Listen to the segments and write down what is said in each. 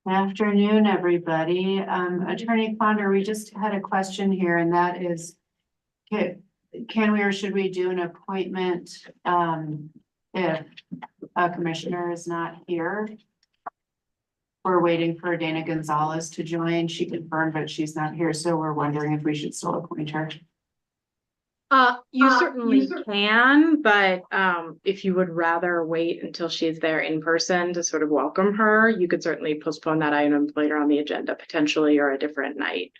Afternoon, everybody. Attorney Ponder, we just had a question here, and that is, can we or should we do an appointment if a commissioner is not here? We're waiting for Dana Gonzalez to join. She confirmed, but she's not here, so we're wondering if we should still appoint her. You certainly can, but if you would rather wait until she's there in person to sort of welcome her, you could certainly postpone that item later on the agenda, potentially, or a different night.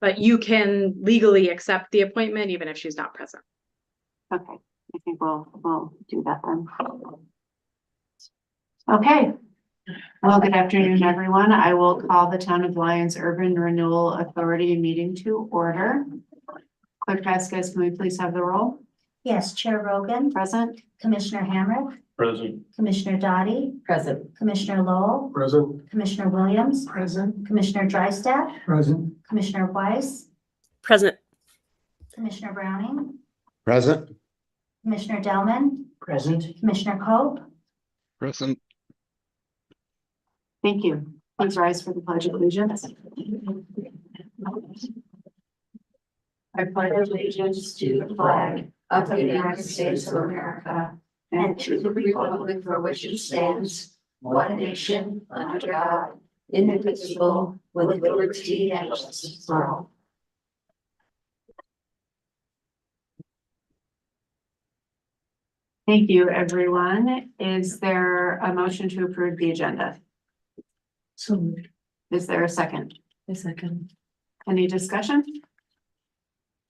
But you can legally accept the appointment even if she's not present. Okay, I think we'll do that then. Okay. Well, good afternoon, everyone. I will call the Town of Lyons Urban Renewal Authority meeting to order. Clerk Vasquez, can we please have the roll? Yes, Chair Rogan. Present. Commissioner Hamrick. Present. Commissioner Dottie. Present. Commissioner Lowell. Present. Commissioner Williams. Present. Commissioner Drystad. Present. Commissioner Weiss. Present. Commissioner Browning. Present. Commissioner Delman. Present. Commissioner Cope. Present. Thank you. Please rise for the Pledge of Allegiance. I pledge allegiance to the flag of the United States of America and to the republic for which it stands, one nation, under God, indivisible, with liberty and justice for all. Thank you, everyone. Is there a motion to approve the agenda? So moved. Is there a second? A second. Any discussion?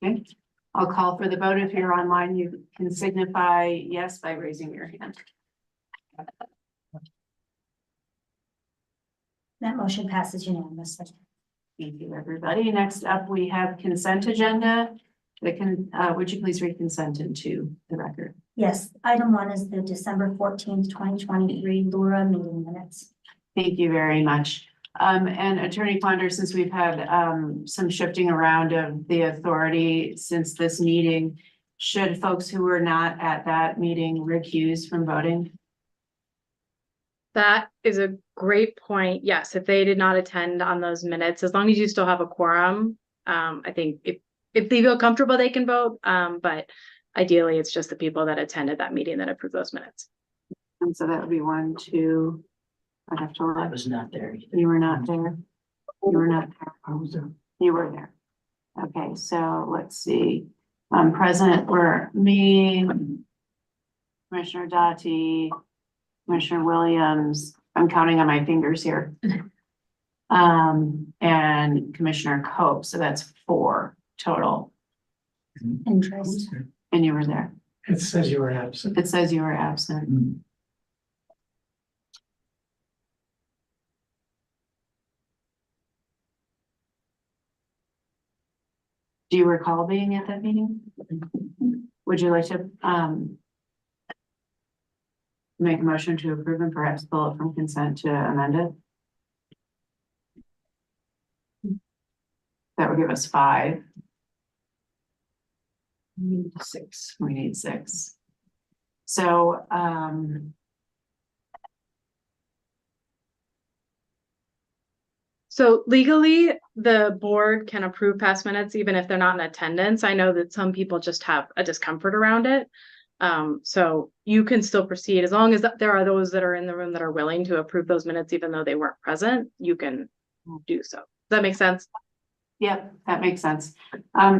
Okay, I'll call for the vote. If you're online, you can signify yes by raising your hand. That motion passes unanimously. Thank you, everybody. Next up, we have consent agenda. Would you please read consent into the record? Yes, item 1 is the December 14th, 2023 Lura meeting minutes. Thank you very much. And Attorney Ponder, since we've had some shifting around of the authority since this meeting, should folks who were not at that meeting recuse from voting? That is a great point. Yes, if they did not attend on those minutes, as long as you still have a quorum, I think if they feel comfortable, they can vote. But ideally, it's just the people that attended that meeting that approve those minutes. And so that would be 1, 2. I'd have to I look. was not there. You were not there. You were not there. I was there. You were there. Okay, so let's see. Present were me, Commissioner Dottie, Commissioner Williams. I'm counting on my fingers here. And Commissioner Cope. So that's 4 total. Interest. And you were there. It says you were absent. It says you were absent. Do you recall being at that meeting? Would you like to make a motion to approve and perhaps pull it from consent to amend it? That would give us 5. We need 6. We need 6. So So legally, the board can approve past minutes even if they're not in attendance. I know that some people just have a discomfort around it. So you can still proceed as long as there are those that are in the room that are willing to approve those minutes, even though they weren't present, you can do so. Does that make sense? yep, that makes sense.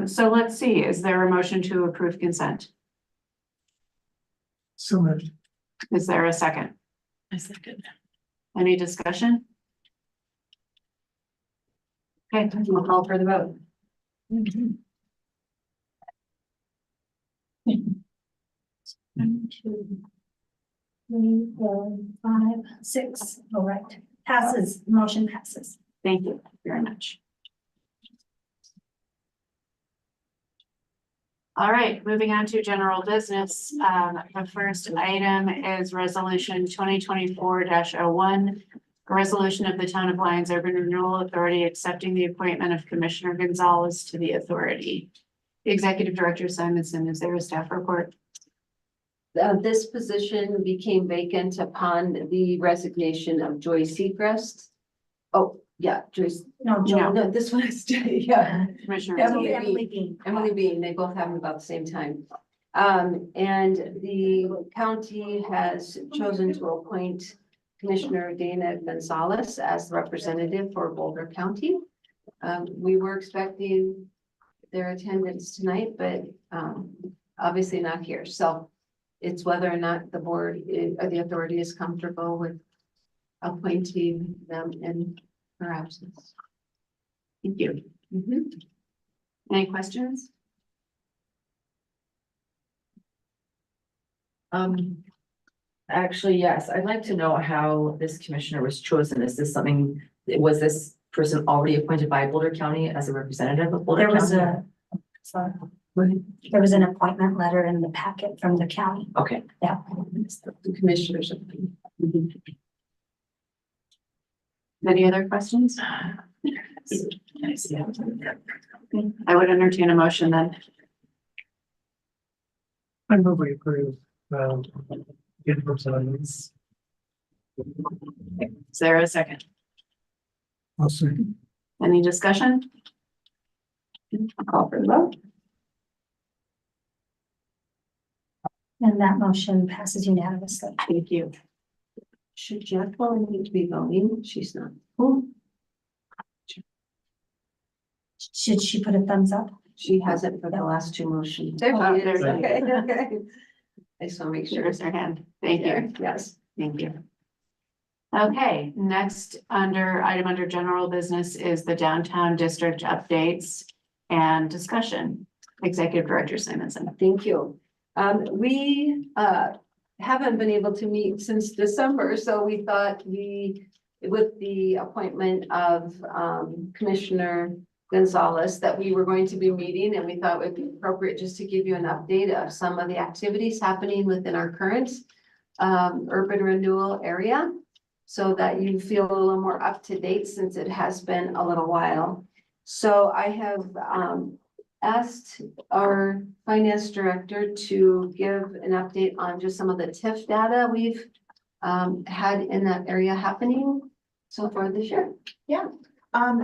So let's see, is there a motion to approve consent? So moved. Is there a second? A second. Any discussion? Okay, we'll call for the vote. 1, 2, 3, 4, 5, 6. All right. Passes. Motion passes. Thank you very much. All right, moving on to general business. The first item is resolution 2024-01. A resolution of the Town of Lyons Urban Renewal Authority accepting the appointment of Commissioner Gonzalez to the authority. The Executive Director Simonson, is there a staff report? This position became vacant upon the resignation of Joy Seacrest. Oh, yeah, Joyce, No, Joy, no, this one is, yeah, Commissioner. Emily. Emily Bean. Emily Bean, they both have them about the same time. And the county has chosen to appoint Commissioner Dana Gonzalez as the representative for Boulder County. We were expecting their attendance tonight, but obviously not here. So it's whether or not the board or the authority is comfortable with appointing them in her absence. Thank you. Any questions? Actually, yes, I'd like to know how this commissioner was chosen. Is this something, was this person already appointed by Boulder County as a representative of Boulder There was County? sorry. There was an appointment letter in the packet from the county. Okay. Yeah. The commissioners. Any other questions? I would entertain a motion then. I move we approve, good representatives. Is there a second? I'll second. Any discussion? I'll call for the vote. And that motion passes unanimously. Thank you. Should Jeff need to be voting? She's not. Should she put a thumbs up? She hasn't for the last two motions. There There she she is. is. Okay, okay. I just want to make sure. There's her hand. Thank you. Yes. Thank you. Okay, next item under general business is the downtown district updates and discussion. Executive Director Simonson. Thank you. We haven't been able to meet since December, so we thought with the appointment of Commissioner Gonzalez, that we were going to be meeting, and we thought it would be appropriate just to give you an update of some of the activities happening within our current urban renewal area, so that you feel a little more up to date since it has been a little while. So I have asked our finance director to give an update on just some of the TIF data we've had in that area happening so far this year.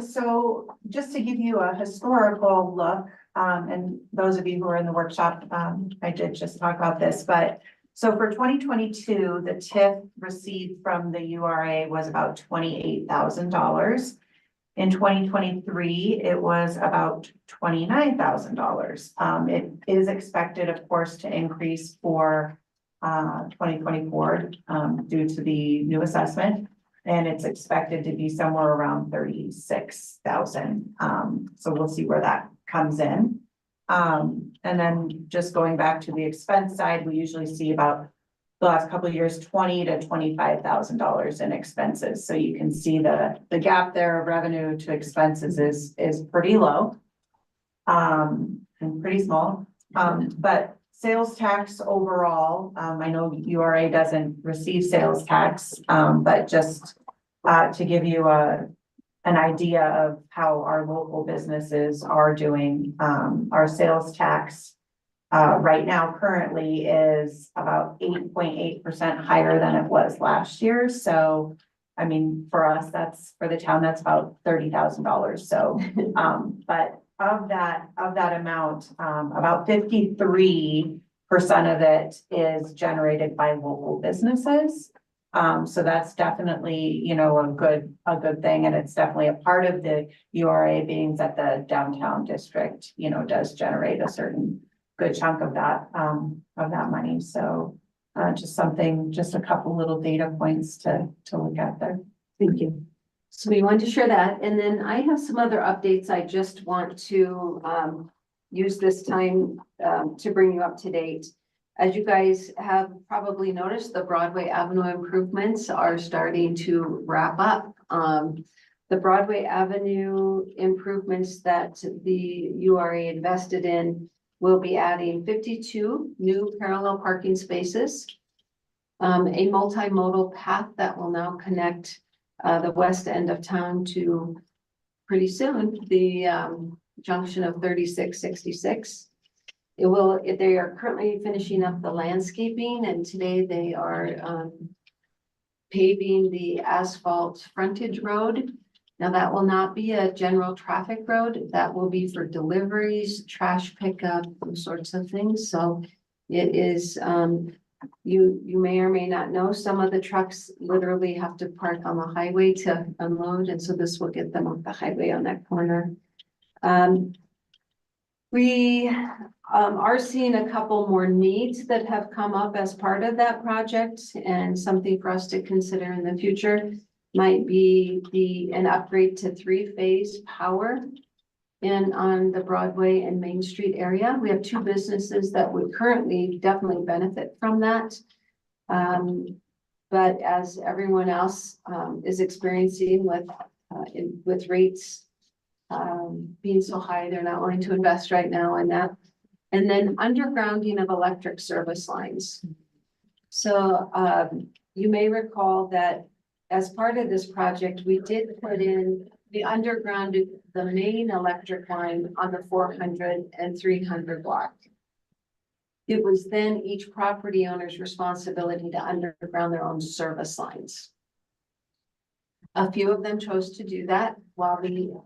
So just to give you a historical look, and those of you who are in the workshop, I did just talk about this, but so for 2022, the TIF received from the URA was about $28,000. In 2023, it was about $29,000. It is expected, of course, to increase for 2024 due to the new assessment. And it's expected to be somewhere around 36,000. So we'll see where that comes in. And then just going back to the expense side, we usually see about the last couple of years, $20,000 to $25,000 in expenses. So you can see the gap there of revenue to expenses is pretty low. And pretty small. But sales tax overall, I know URA doesn't receive sales tax, but just to give you an idea of how our local businesses are doing, our sales tax right now currently is about 8.8% higher than it was last year. So, I mean, for us, for the town, that's about $30,000. So, but of that amount, about 53% of it is generated by local businesses. So that's definitely, a good thing. And it's definitely a part of the URA being that the downtown district, does generate a certain good chunk of that money. So just a couple little data points to look at there. Thank you. So we wanted to share that. And then I have some other updates. I just want to use this time to bring you up to date. As you guys have probably noticed, the Broadway Avenue improvements are starting to wrap up. The Broadway Avenue improvements that the URA invested in will be adding 52 new parallel parking spaces, a multimodal path that will now connect the west end of town to pretty soon the junction of 3666. they are currently finishing up the landscaping, and today they are paving the asphalt frontage road. Now, that will not be a general traffic road. That will be for deliveries, trash pickup, those sorts of things. So it is, you may or may not know, some of the trucks literally have to park on the highway to unload, and so this will get them off the highway on that corner. We are seeing a couple more needs that have come up as part of that project, and something for us to consider in the future might be an upgrade to three-phase power on the Broadway and Main Street area. We have two businesses that would currently definitely benefit from that. But as everyone else is experiencing with rates being so high, they're not willing to invest right now in that. And then undergrounding of electric service lines. So you may recall that as part of this project, we did put in the underground, the main electric line on the 400 and 300 block. It was then each property owner's responsibility to underground their own service lines. A few of them chose to do that while the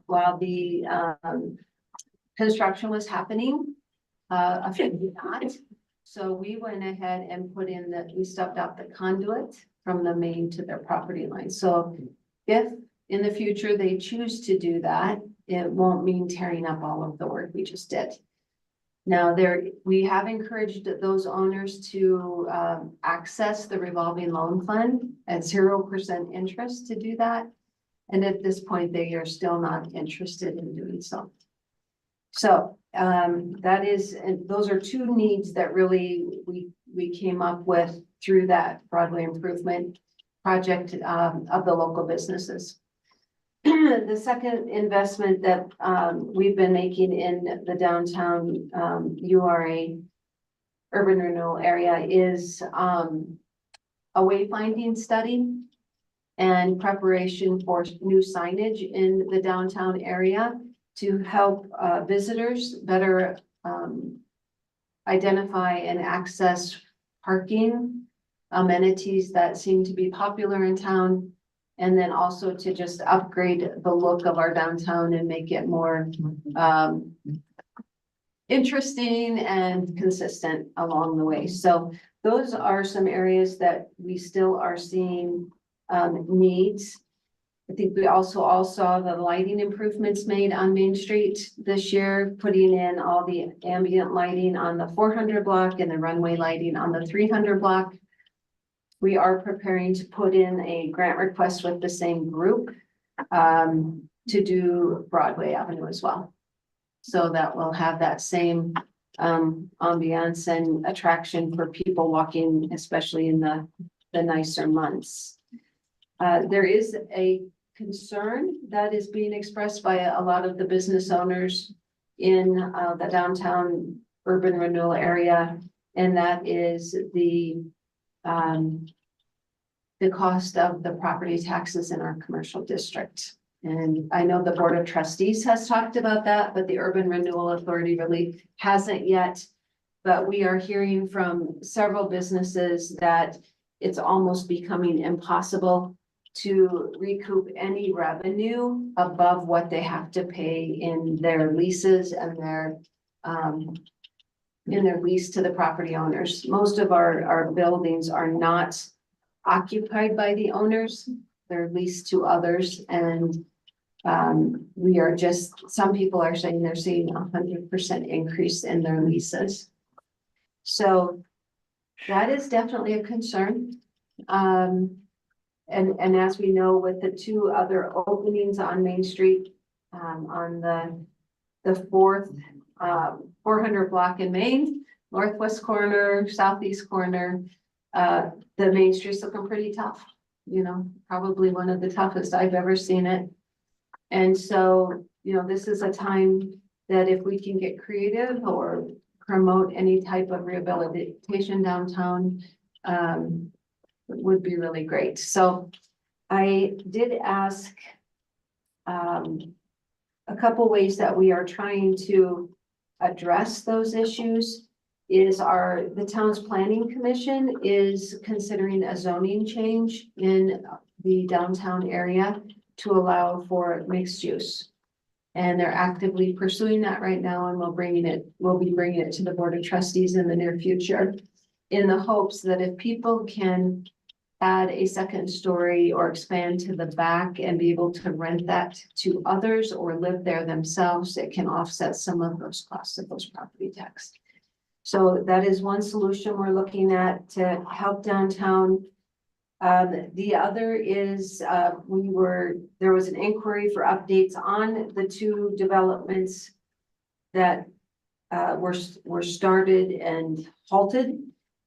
construction was happening. A few did not. So we went ahead and put in we stubbed out the conduit from the main to their property line. So if in the future they choose to do that, it won't mean tearing up all of the work we just did. Now, we have encouraged those owners to access the revolving loan fund at 0% interest to do that. And at this point, they are still not interested in doing so. So those are two needs that really we came up with through that Broadway improvement project of the local businesses. The second investment that we've been making in the downtown URA urban renewal area is a wayfinding study and preparation for new signage in the downtown area to help visitors better identify and access parking amenities that seem to be popular in town. And then also to just upgrade the look of our downtown and make it more interesting and consistent along the way. So those are some areas that we still are seeing needs. I think we also all saw the lighting improvements made on Main Street this year, putting in all the ambient lighting on the 400 block and the runway lighting on the 300 block. We are preparing to put in a grant request with the same group to do Broadway Avenue as well. So that will have that same ambiance and attraction for people walking, especially in the nicer months. There is a concern that is being expressed by a lot of the business owners in the downtown urban renewal area, and that is the cost of the property taxes in our commercial district. And I know the Board of Trustees has talked about that, but the Urban Renewal Authority really hasn't yet. But we are hearing from several businesses that it's almost becoming impossible to recoup any revenue above what they have to pay in their leases and their lease to the property owners. Most of our buildings are not occupied by the owners, they're leased to others, and we are some people are saying they're seeing 100% increase in their leases. So that is definitely a concern. And as we know, with the two other openings on Main Street, on the fourth 400 block in Main, northwest corner, southeast corner, the Main Street's looking pretty tough, probably one of the toughest I've ever seen it. And so, this is a time that if we can get creative or promote any type of rehabilitation downtown, would be really great. So I did ask a couple ways that we are trying to address those issues. is the town's planning commission is considering a zoning change in the downtown area to allow for mixed use. And they're actively pursuing that right now, and we'll be bringing it to the Board of Trustees in the near future, in the hopes that if people can add a second story or expand to the back and be able to rent that to others or live there themselves, it can offset some of those costs of those property tax. So that is one solution we're looking at to help downtown. The other is, there was an inquiry for updates on the two developments that were started and halted.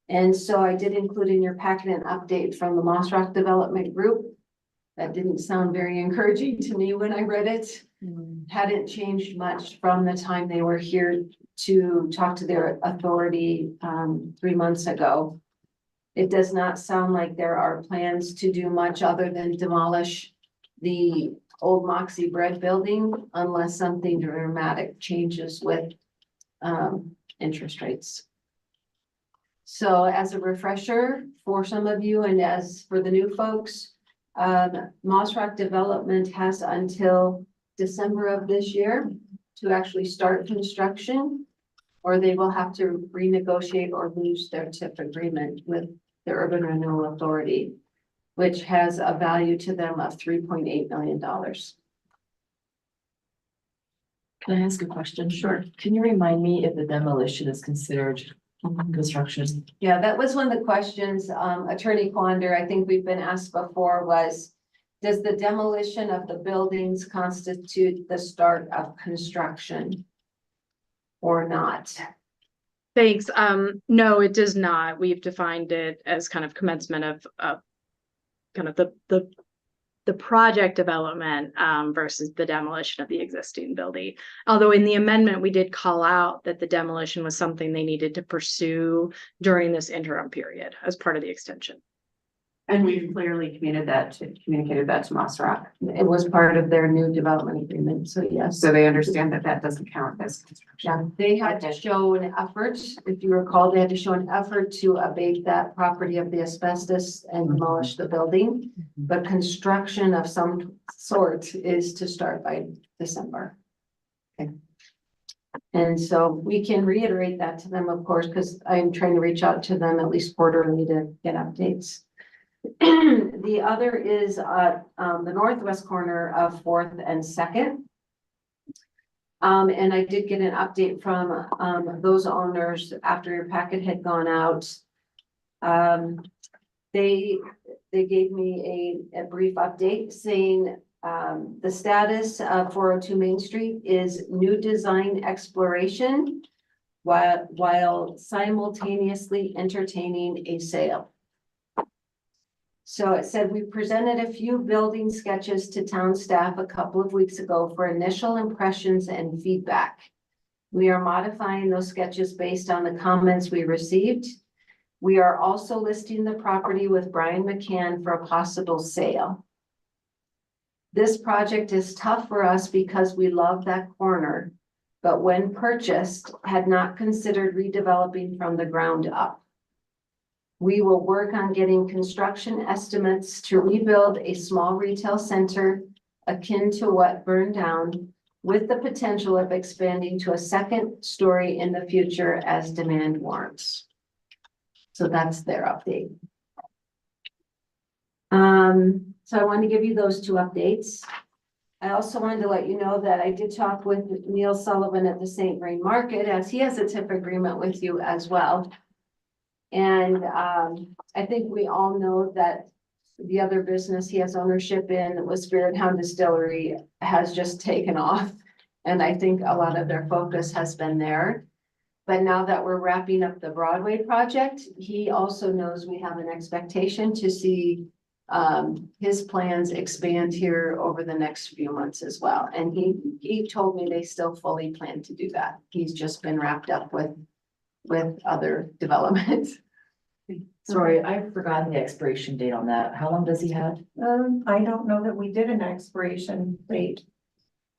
And so I did include in your packet an update from the Moss Rock Development Group. That didn't sound very encouraging to me when I read it. Hadn't changed much from the time they were here to talk to their authority 3 months ago. It does not sound like there are plans to do much other than demolish the old Moxie Bread building unless something dramatic changes with interest rates. So as a refresher for some of you and as for the new folks, Moss Rock Development has until December of this year to actually start construction, or they will have to renegotiate or lose their TIF agreement with the Urban Renewal Authority, which has a value to them of $3.8 million. Can I ask a question? Sure. Can you remind me if the demolition is considered construction? Yeah, that was one of the questions, Attorney Quander, I think we've been asked before was, does the demolition of the buildings constitute the start of construction or not? Thanks. No, it does not. We've defined it as kind of commencement of kind of the project development versus the demolition of the existing building. Although in the amendment, we did call out that the demolition was something they needed to pursue during this interim period as part of the extension. And we've clearly communicated that to Moss Rock. It was part of their new development agreement, so yes. So they understand that that doesn't count as construction. They had to show an effort, if you recall, they had to show an effort to abate that property of the asbestos and demolish the building. But construction of some sort is to start by December. Okay. And so we can reiterate that to them, of course, because I'm trying to reach out to them at least quarterly to get updates. The other is the northwest corner of 4th and 2nd. And I did get an update from those owners after your packet had gone out. They gave me a brief update saying the status of 402 Main Street is new design exploration while simultaneously entertaining a sale. So it said we presented a few building sketches to town staff a couple of weeks ago for initial impressions and feedback. We are modifying those sketches based on the comments we received. We are also listing the property with Brian McCann for a possible sale. This project is tough for us because we love that corner, but when purchased, had not considered redeveloping from the ground up. We will work on getting construction estimates to rebuild a small retail center akin to what burned down, with the potential of expanding to a second story in the future as demand warrants. So that's their update. So I wanted to give you those two updates. I also wanted to let you know that I did talk with Neil Sullivan at the St. Vrain Market, as he has a TIF agreement with you as well. And I think we all know that the other business he has ownership in with Spirit Hound Distillery has just taken off. And I think a lot of their focus has been there. But now that we're wrapping up the Broadway project, he also knows we have an expectation to see his plans expand here over the next few months as well. And he told me they still fully plan to do that. He's just been wrapped up with other developments. Sorry, I've forgotten the expiration date on that. How long does he have? I don't know that we did an expiration date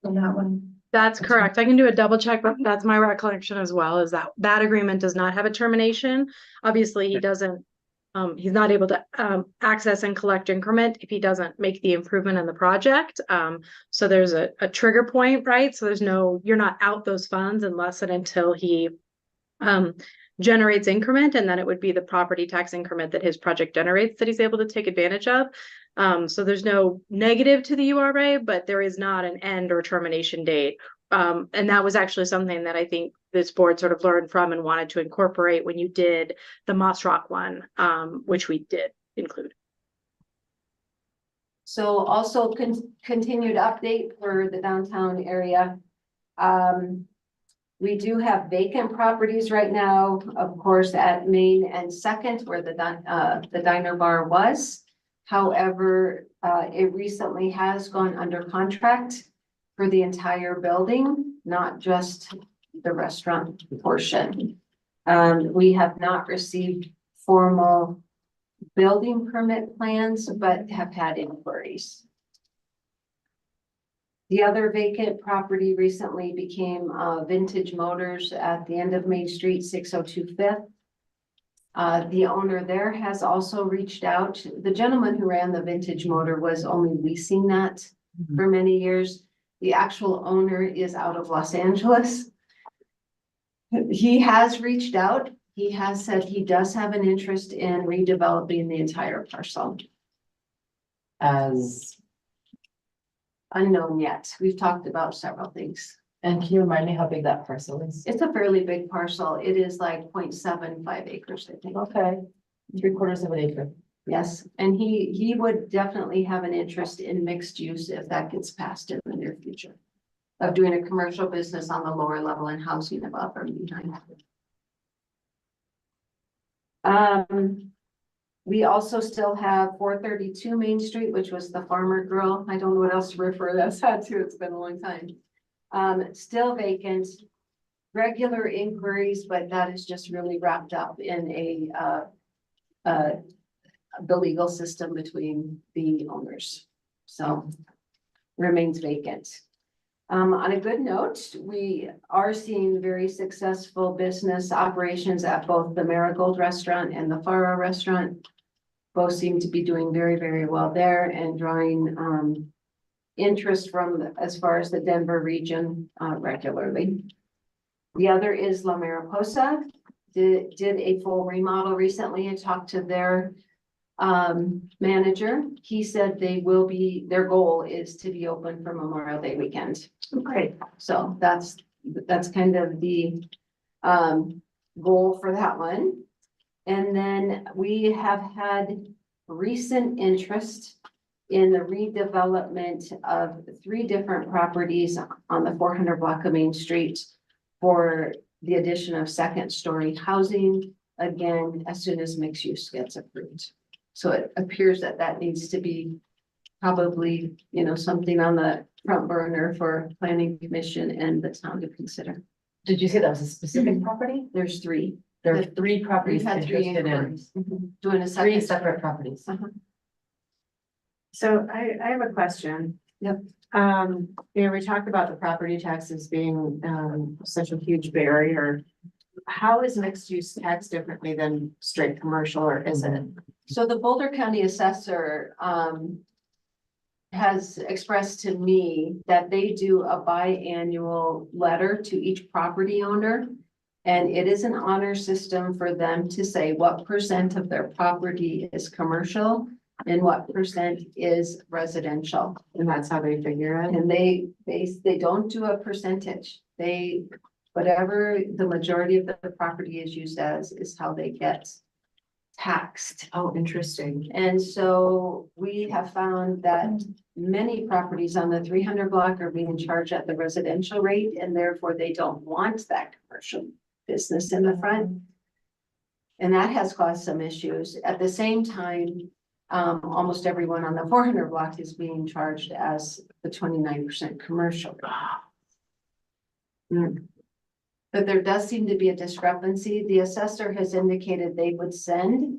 on that one. That's correct. I can do a double check, but that's my recollection as well, is that that agreement does not have a termination. Obviously, he doesn't, he's not able to, access and collect increment if he doesn't make the improvement in the project. So there's a trigger point, right? So there's no, you're not out those funds unless and until he, generates increment, and then it would be the property tax increment that his project generates that he's able to take advantage of. So there's no negative to the URA, but there is not an end or termination date. And that was actually something that I think this board sort of learned from and wanted to incorporate when you did the Moss Rock one, which we did include. So also continued update for the downtown area. We do have vacant properties right now, of course, at Main and Second, where the diner bar was. However, it recently has gone under contract for the entire building, not just the restaurant portion. We have not received formal building permit plans, but have had inquiries. The other vacant property recently became Vintage Motors at the end of Main Street, 602 Fifth. The owner there has also reached out. The gentleman who ran the Vintage Motor was only leasing that for many years. The actual owner is out of Los Angeles. He has reached out. He has said he does have an interest in redeveloping the entire parcel. As, Unknown yet. We've talked about several things. and can you remind me how big that parcel is? It's a fairly big parcel. It is like 0.75 acres, I think. Okay, 3/4 of an acre. Yes, and he would definitely have an interest in mixed use if that gets passed in the near future. Of doing a commercial business on the lower level and housing above or behind. We also still have 432 Main Street, which was the Farmer Grill. I don't know what else to refer that to. It's been a long time. Still vacant. Regular inquiries, but that is just really wrapped up in the legal system between the owners. So remains vacant. On a good note, we are seeing very successful business operations at both the Marigold Restaurant and the Faro Restaurant. Both seem to be doing very, very well there and drawing interest from as far as the Denver region regularly. The other is La Mariposa. Did a full remodel recently. I talked to their manager. He said their goal is to be open for Memorial Day weekend. Great. So that's kind of the goal for that one. And then we have had recent interest in the redevelopment of 3 different properties on the 400 block of Main Street for the addition of second-story housing, again, as soon as mixed use gets approved. So it appears that needs to be probably, something on the front burner for planning commission and the town to consider. Did you say that was a specific property? There's 3. There are 3 properties We've had 3 interested in, inquiries. Doing a 3 second. separate properties. So I have a question. Yep. We talked about the property taxes being such a huge barrier. How is mixed use taxed differently than straight commercial, or is it? So the Boulder County assessor has expressed to me that they do a biannual letter to each property owner. And it is an honor system for them to say what % of their property is commercial and what % is residential. And that's how they figure it? And they don't do a percentage. Whatever the majority of the property is used as is how they get taxed. Oh, interesting. And so we have found that many properties on the 300 block are being charged at the residential rate, and therefore they don't want that commercial business in the front. And that has caused some issues. At the same time, almost everyone on the 400 block is being charged as the 29% commercial. But there does seem to be a discrepancy. The assessor has indicated they would send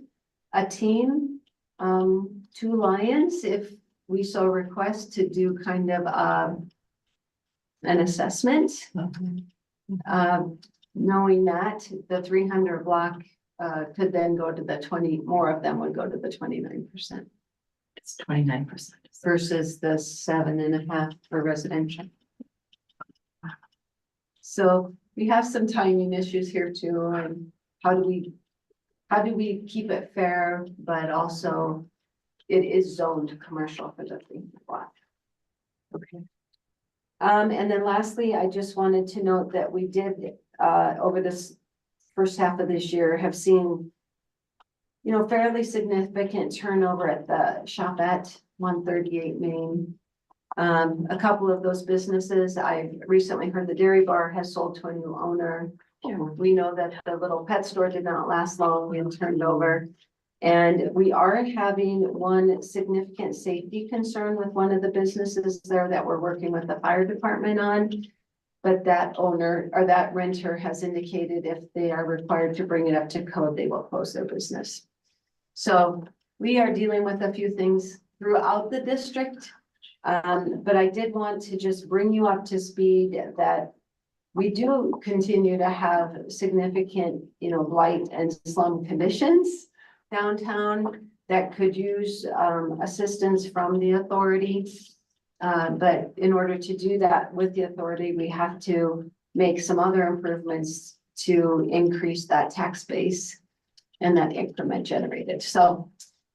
a team to Lyons if we so request to do kind of an assessment. Knowing that the 300 block could then go to the 20, more of them would go to the 29% It's 29%. versus the 7.5 for residential. So we have some timing issues here too, and how do we keep it fair, but also it is zoned commercial for the 300 block. Okay. And then lastly, I just wanted to note that we did, over this first half of this year, have seen, you know, fairly significant turnover at the shop at 138 Main. A couple of those businesses, I recently heard the dairy bar has sold to a new owner. We know that the little pet store did not last long and turned over. And we are having one significant safety concern with one of the businesses there that we're working with the fire department on. But that owner or that renter has indicated if they are required to bring it up to code, they will close their business. So we are dealing with a few things throughout the district. But I did want to just bring you up to speed that we do continue to have significant, you know, blight and slum conditions downtown that could use assistance from the authority. But in order to do that with the authority, we have to make some other improvements to increase that tax base and that increment generated. So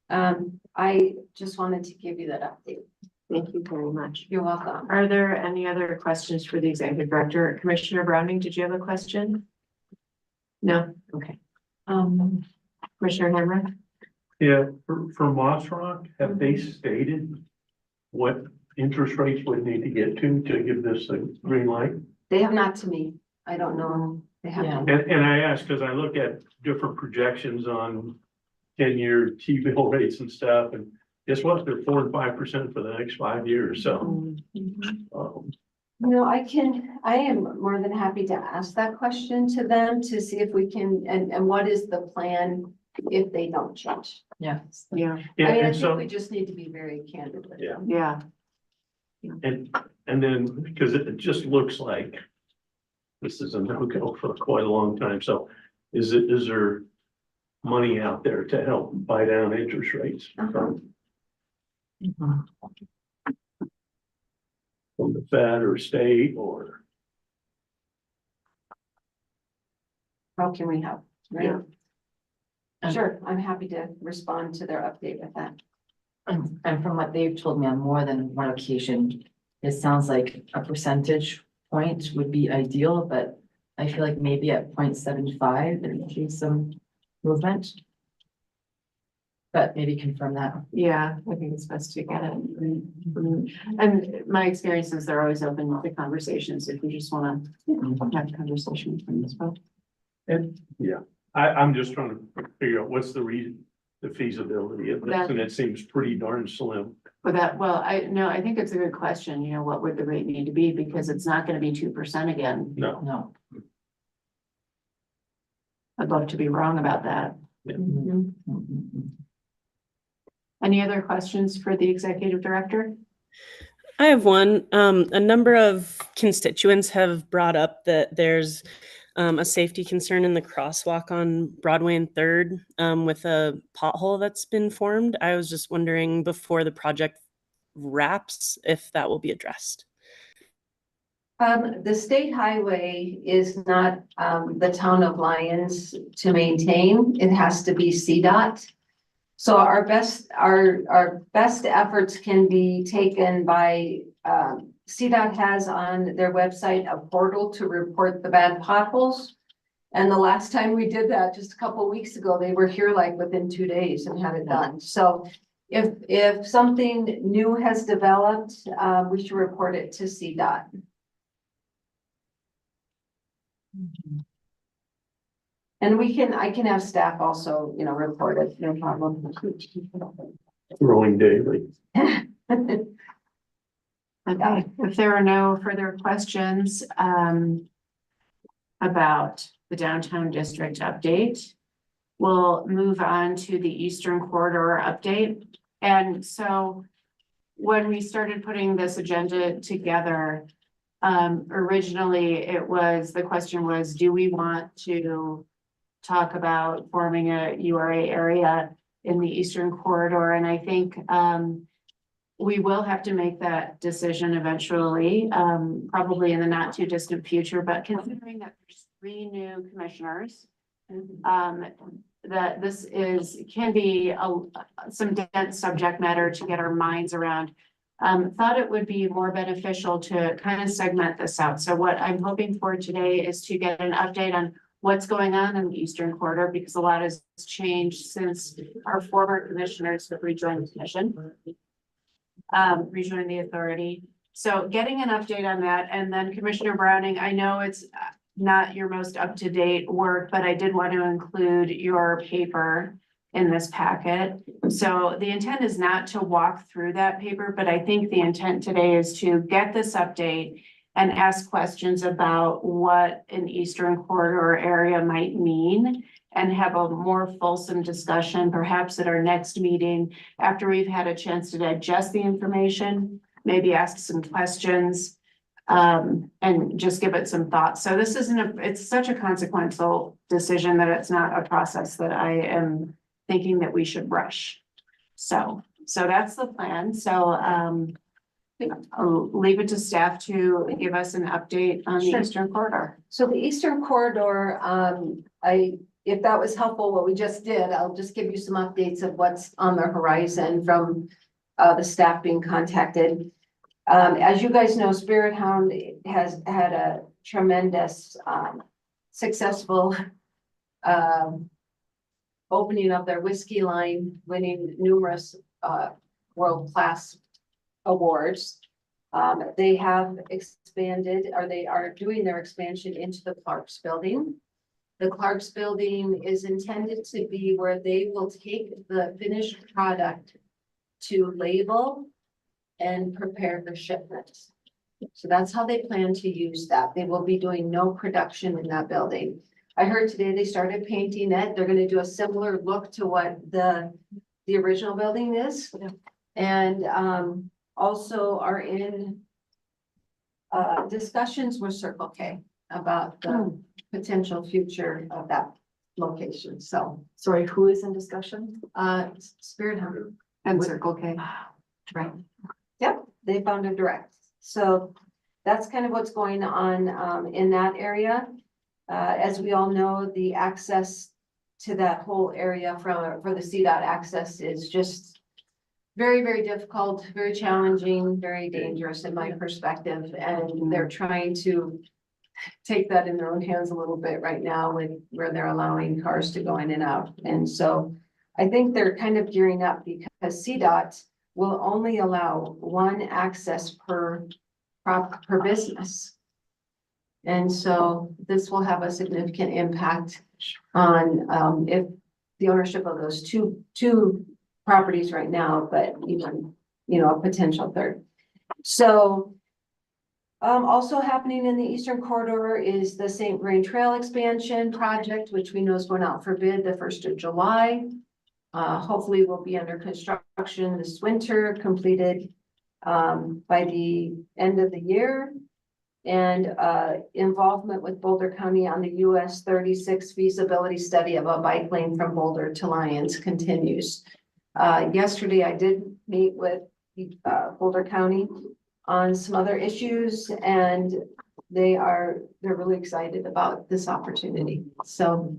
I just wanted to give you that update. Thank you very much. You're welcome. Are there any other questions for the executive director? Commissioner Browning, did you have a question? No? Okay. Commissioner Hammer? Yeah, for Moss Rock, have they stated what interest rates would need to get to give this a green light? They have not to me. I don't know. They have. Yeah. And I ask because I look at different projections on 10-year T-bill rates and stuff, and guess what? They're 4 and 5% for the next 5 years, so. No, I am more than happy to ask that question to them to see if we can, and what is the plan if they don't change? Yeah. Yeah. Yeah, I mean, I and think so, we just need to be very candid with them. Yeah. and then, because it just looks like this is a no-go for quite a long time, so is there money out there to help buy down interest rates from the Fed or state or? How can we help? Right? Yeah. Sure, I'm happy to respond to their update with that. And from what they've told me on more than one occasion, it sounds like a percentage point would be ideal, but I feel like maybe at 0.75, there would be some movement. But maybe confirm that. Yeah, I think it's best to get it. And my experience is they're always open to conversations if you just want to have a conversation with them as well. And, yeah, I'm just trying to figure out what's the reason, the feasibility of this, and it seems pretty darn slim. But that, well, I think it's a good question, you know, what would the rate need to be, because it's not gonna be 2% again. No. No. I'd love to be wrong about that. Yeah. Any other questions for the executive director? I have one. A number of constituents have brought up that there's a safety concern in the crosswalk on Broadway and 3rd with a pothole that's been formed. I was just wondering before the project wraps if that will be addressed. The state highway is not the town of Lyons to maintain. It has to be CDOT. So our best efforts can be taken by CDOT has on their website a portal to report the bad potholes. And the last time we did that, just a couple of weeks ago, they were here like within 2 days and had it done. So if something new has developed, we should report it to CDOT. And I can have staff also, you know, report it, no problem. Growing daily. Okay, if there are no further questions about the downtown district update, we'll move on to the Eastern Corridor update. And so when we started putting this agenda together, Originally, the question was, do we want to talk about forming a URA area in the Eastern Corridor? And I think, we will have to make that decision eventually, probably in the not too distant future, but considering that there's 3 new commissioners, that this can be some dense subject matter to get our minds around. Thought it would be more beneficial to kind of segment this out. So what I'm hoping for today is to get an update on what's going on in the Eastern Corridor, because a lot has changed since our former commissioners have rejoined the commission, rejoined the authority. So getting an update on that, and then Commissioner Browning, I know it's not your most up-to-date work, but I did want to include your paper in this packet. So the intent is not to walk through that paper, but I think the intent today is to get this update and ask questions about what an Eastern Corridor area might mean, and have a more fulsome discussion, perhaps at our next meeting, after we've had a chance to digest the information, maybe ask some questions, and just give it some thought. So this it's such a consequential decision that it's not a process that I am thinking that we should rush. So that's the plan. So, I'll leave it to staff to give us an update on the Sure. Eastern Corridor. So the Eastern Corridor, if that was helpful, what we just did, I'll just give you some updates of what's on the horizon from the staff being contacted. As you guys know, Spirit Hound has had a tremendous, successful opening of their whiskey line, winning numerous world-class awards. They have expanded, or they are doing their expansion into the Clark's building. The Clark's building is intended to be where they will take the finished product to label and prepare for shipment. So that's how they plan to use that. They will be doing no production in that building. I heard today they started painting it. They're gonna do a similar look to what the original building is. And also are in discussions with Circle K about the potential future of that location. So, Sorry, who is in discussion? Spirit Hunter. And Circle K. Right. Yep, they found a direct. So that's kind of what's going on in that area. As we all know, the access to that whole area for the CDOT access is just very, very difficult, very challenging, very dangerous in my perspective. And they're trying to take that in their own hands a little bit right now with where they're allowing cars to go in and out. And so I think they're kind of gearing up because CDOT will only allow 1 access per business. And so this will have a significant impact on if the ownership of those two properties right now, but even, a potential third. So also happening in the Eastern Corridor is the St. Vrain Trail expansion project, which we know is going out for bid the 1st of July. Hopefully will be under construction this winter, completed by the end of the year. And involvement with Boulder County on the US 36 feasibility study of a bike lane from Boulder to Lyons continues. Yesterday, I did meet with Boulder County on some other issues, and they're really excited about this opportunity. So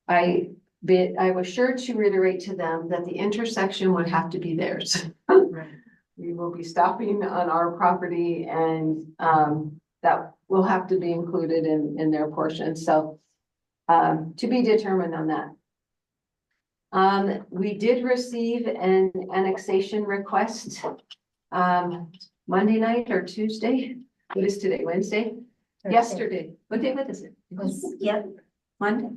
I was sure to reiterate to them that the intersection would have to be theirs. We will be stopping on our property, and that will have to be included in their portion. So to be determined on that. We did receive an annexation request Monday night or Tuesday. What is today? Wednesday? Yesterday. What day was it? Yep. Monday.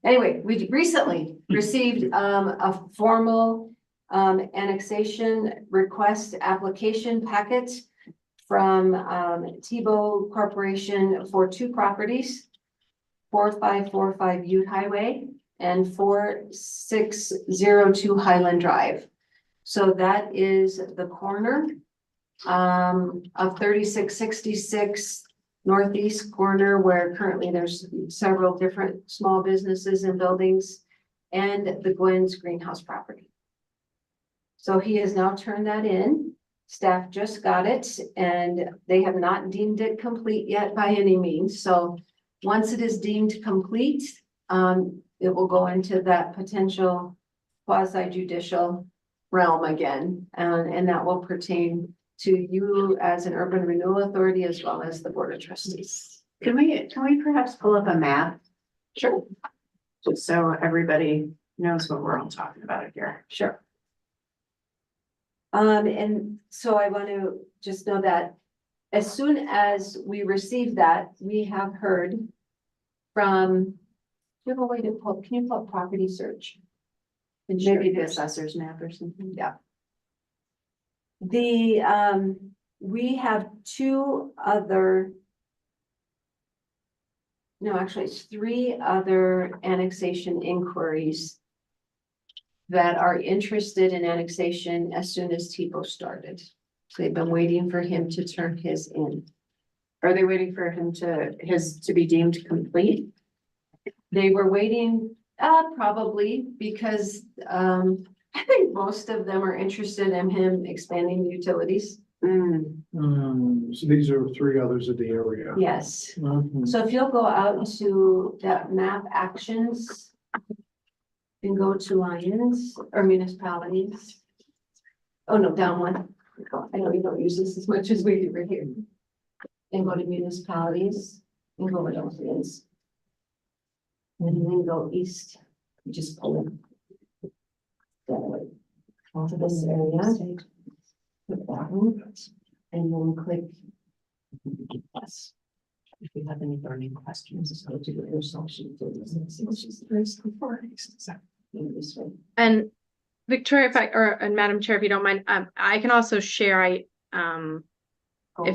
Anyway, we recently received a formal annexation request application packet from Tebow Corporation for 2 properties, 4545 Ute Highway and 4602 Highland Drive. So that is the corner of 3666 northeast corner where currently there's several different small businesses and buildings, and the Gwen's greenhouse property. So he has now turned that in. Staff just got it and they have not deemed it complete yet by any means. So once it is deemed complete, it will go into that potential quasi judicial realm again. And that will pertain to you as an urban renewal authority as well as the board of trustees. Can we perhaps pull up a map? Sure. Just so everybody knows what we're all talking about here. Sure. And so I want to just know that as soon as we receive that, we have heard from, do you have a way to pull, can you pull up property search? And Maybe the assessor's map or something. Yeah. We have two other. No, actually, it's three other annexation inquiries that are interested in annexation as soon as Tipo started. So they've been waiting for him to turn his in. Are they waiting for him to be deemed complete? They were waiting, probably because, I think most of them are interested in him expanding the utilities. So these are three others in the area. Yes. Mhm. So if you'll go out to that map actions and go to Lyons or municipalities. Oh, no, down one. I know you don't use this as much as we do right here. And go to municipalities and go to Lyons. And then go east, just pull it. That way. Onto this area. Click that one, and then click. Yes. If you have any burning questions, just go to your social. This way. And Victoria, and Madam Chair, if you don't mind, I can also share, if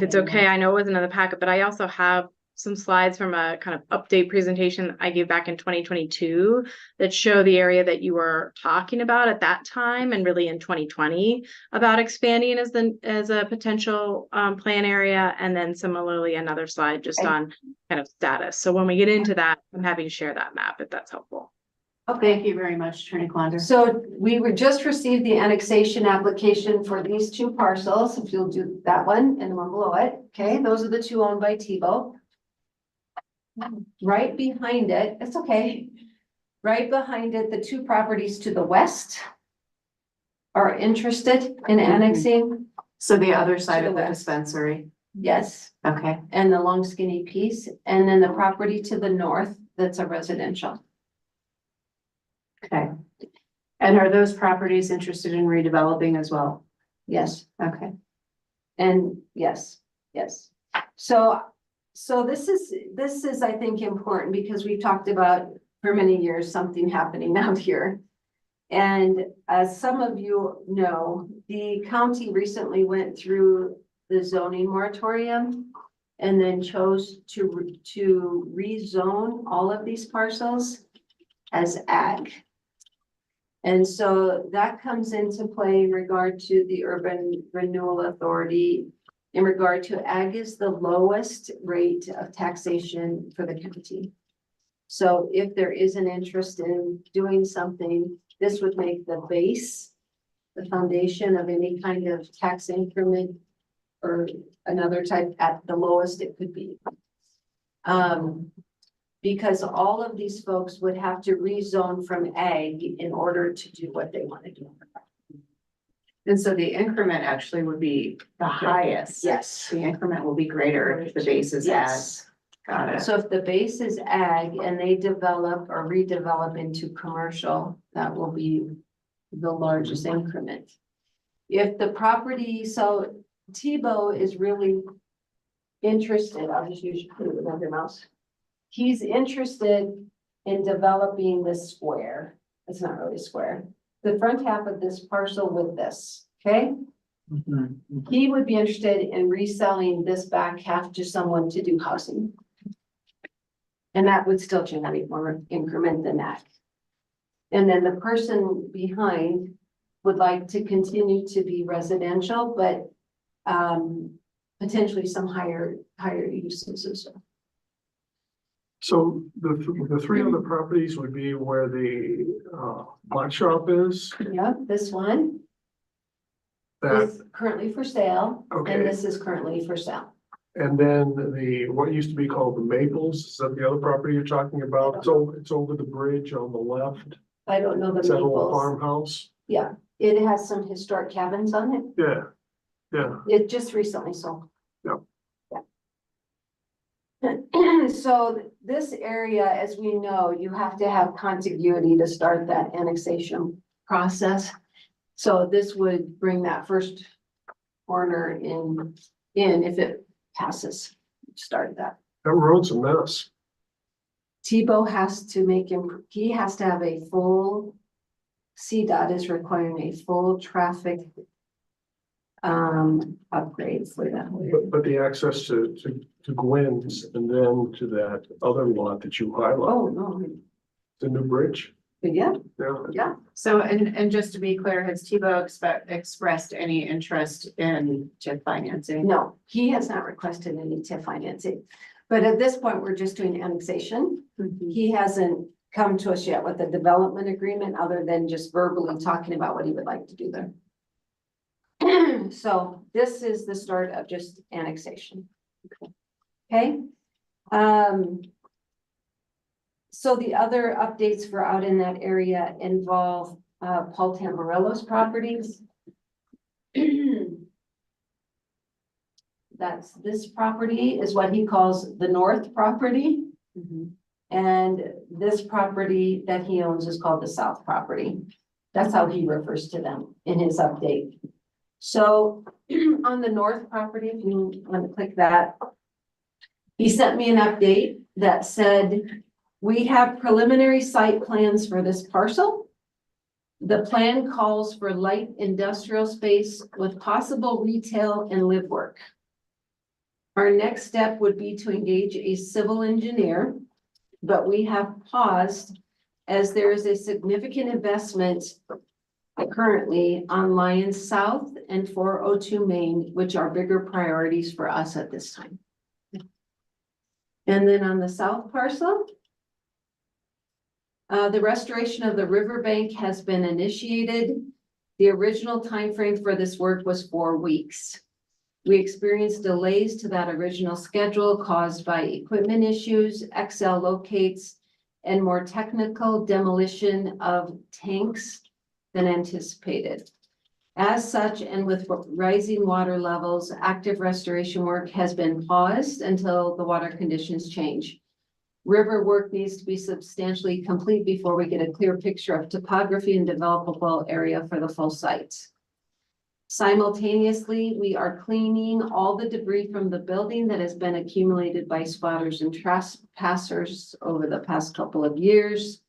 it's okay, I know it wasn't in the packet, but I also have some slides from a kind of update presentation I gave back in 2022 that show the area that you were talking about at that time and really in 2020 about expanding as a potential plan area. And then similarly, another slide just on kind of status. So when we get into that, I'm happy to share that map if that's helpful. Thank you very much, Attorney Klonder. So we were just received the annexation application for these two parcels. If you'll do that one and the one below it. Okay, those are the two owned by Tebow. Right behind it, it's okay. Right behind it, the two properties to the west are interested in annexing. So the other side To of the the west. dispensary. Yes, Okay. and the long skinny piece, and then the property to the north, that's a residential. Okay. And are those properties interested in redeveloping as well? Yes. Okay. And yes. So this is, I think, important because we've talked about for many years, something happening out here. And as some of you know, the county recently went through the zoning moratorium and then chose to rezone all of these parcels as ag. And so that comes into play in regard to the Urban Renewal Authority. In regard to ag is the lowest rate of taxation for the county. So if there is an interest in doing something, this would make the base, the foundation of any kind of tax increment or another type at the lowest it could be. Because all of these folks would have to rezone from ag in order to do what they want to do. And so the increment actually would be the highest. Yes. The increment will be greater if the base is ag. Yes. Got it. So if the base is ag and they develop or redevelop into commercial, that will be the largest increment. If the property, so Tebow is really interested, I'll just use another mouse. He's interested in developing this square. It's not really a square. The front half of this parcel with this, okay? Mhm. He would be interested in reselling this back half to someone to do housing. And that would still generate more increment than that. And then the person behind would like to continue to be residential, but potentially some higher uses as well. So the three other properties would be where the pot shop is, Yeah, this one that, is currently for sale, Okay. and this is currently for sale. and then what used to be called the Maples, is that the other property you're talking about? So it's over the bridge on the left. I don't know the It's that old Maples. farmhouse. Yeah, it has some historic cabins on it. Yeah, yeah. It just recently sold. Yep. Yeah. So this area, as we know, you have to have contiguity to start that annexation process. So this would bring that first corner in if it passes, start that. That road's a mess. Tebow has to make him, he has to have a full, CDOT is requiring a full traffic upgrade for that. But the access to Gwen's and then to that other lot that you highlight, Oh, no, the new bridge. but yeah, Yeah, So, and just to be clear, has Tebow expressed any interest in TIF financing? no, he has not requested any TIF financing. But at this point, we're just doing annexation. He hasn't come to us yet with a development agreement other than just verbally talking about what he would like to do there. So this is the start of just annexation. Okay. So the other updates for out in that area involve Paul Tamburello's properties. That's this property is what he calls the north property. And this property that he owns is called the south property. That's how he refers to them in his update. So on the north property, if you want to click that, he sent me an update that said, we have preliminary site plans for this parcel. The plan calls for light industrial space with possible retail and live work. Our next step would be to engage a civil engineer, but we have paused as there is a significant investment currently on Lyons South and 402 Main, which are bigger priorities for us at this time. And then on the south parcel, the restoration of the riverbank has been initiated. The original timeframe for this work was 4 weeks. We experienced delays to that original schedule caused by equipment issues, XL locates, and more technical demolition of tanks than anticipated. As such, and with rising water levels, active restoration work has been paused until the water conditions change. River work needs to be substantially complete before we get a clear picture of topography and developable area for the full site. Simultaneously, we are cleaning all the debris from the building that has been accumulated by squatters and trespassers over the past couple of years.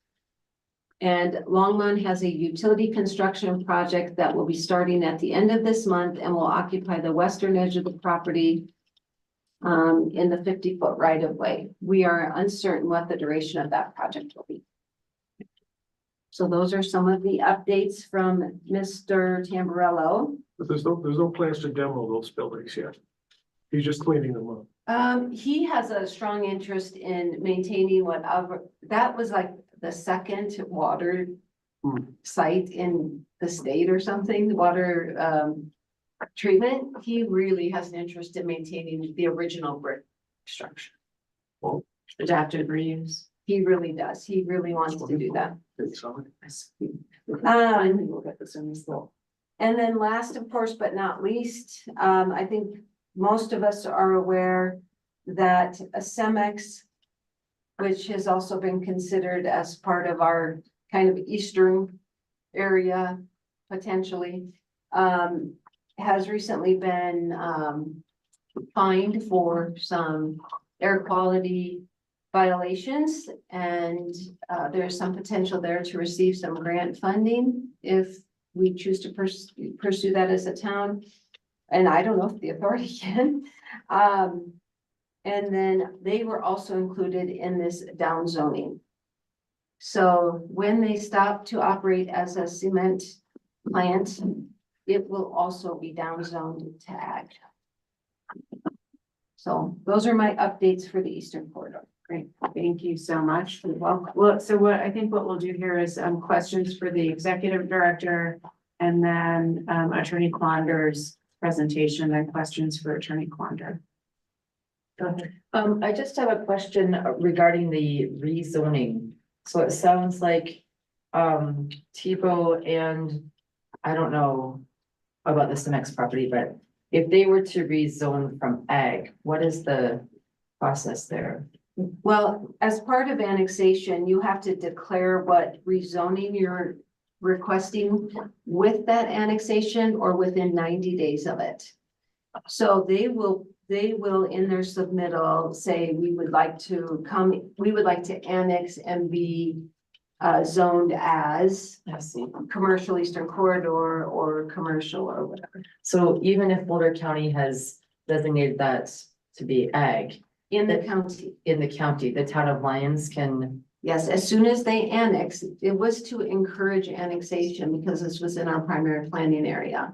And Longmont has a utility construction project that will be starting at the end of this month and will occupy the western edge of the property in the 50-foot right of way. We are uncertain what the duration of that project will be. So those are some of the updates from Mr. Tamburello. but there's no plans to demo those buildings yet. He's just cleaning them up. He has a strong interest in maintaining whatever, that was like the second water site in the state or something, water treatment. He really has an interest in maintaining the original brick structure. Well, Adaptive reuse. He really does. He really wants to do that. it's on. We'll get this in this little. And then last, of course, but not least, I think most of us are aware that a Cemex, which has also been considered as part of our kind of eastern area, potentially, has recently been fined for some air quality violations, and there's some potential there to receive some grant funding if we choose to pursue that as a town. And I don't know if the authority can. And then they were also included in this down zoning. So when they stop to operate as a cement plant, it will also be down zoned to ag. So those are my updates for the Eastern Corridor. Great, thank you so much. Well, so what I think what we'll do here is questions for the executive director and then Attorney Klonder's presentation and questions for Attorney Klonder. Go ahead. I just have a question regarding the rezoning. So it sounds like, Tebow and, I don't know about this next property, but if they were to rezone from ag, what is the process there? Well, as part of annexation, you have to declare what rezoning you're requesting with that annexation or within 90 days of it. So they will in their submittal say, we would like to annex and be zoned as I see. commercial Eastern Corridor or commercial or whatever. So even if Boulder County has designated that to be ag In the county, in the county, the town of Lyons can, yes, as soon as they annex, it was to encourage annexation because this was in our primary planning area.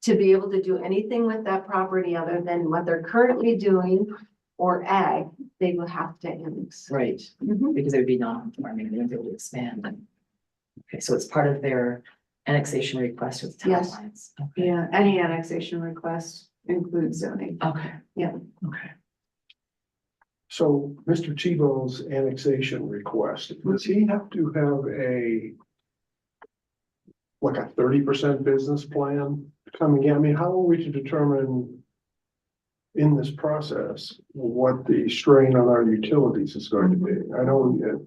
To be able to do anything with that property other than what they're currently doing or ag, they will have to annex. right, Mhm. because it would be non-conforming, they wouldn't be able to expand. Okay, so it's part of their annexation request with the town of Yes. Lyons. Okay. Yeah, any annexation request includes zoning. Okay. Yeah. Okay. So Mr. Tebow's annexation request, does he have to have like a 30% business plan coming in? I mean, how are we to determine in this process what the strain on our utilities is going to be? I know we have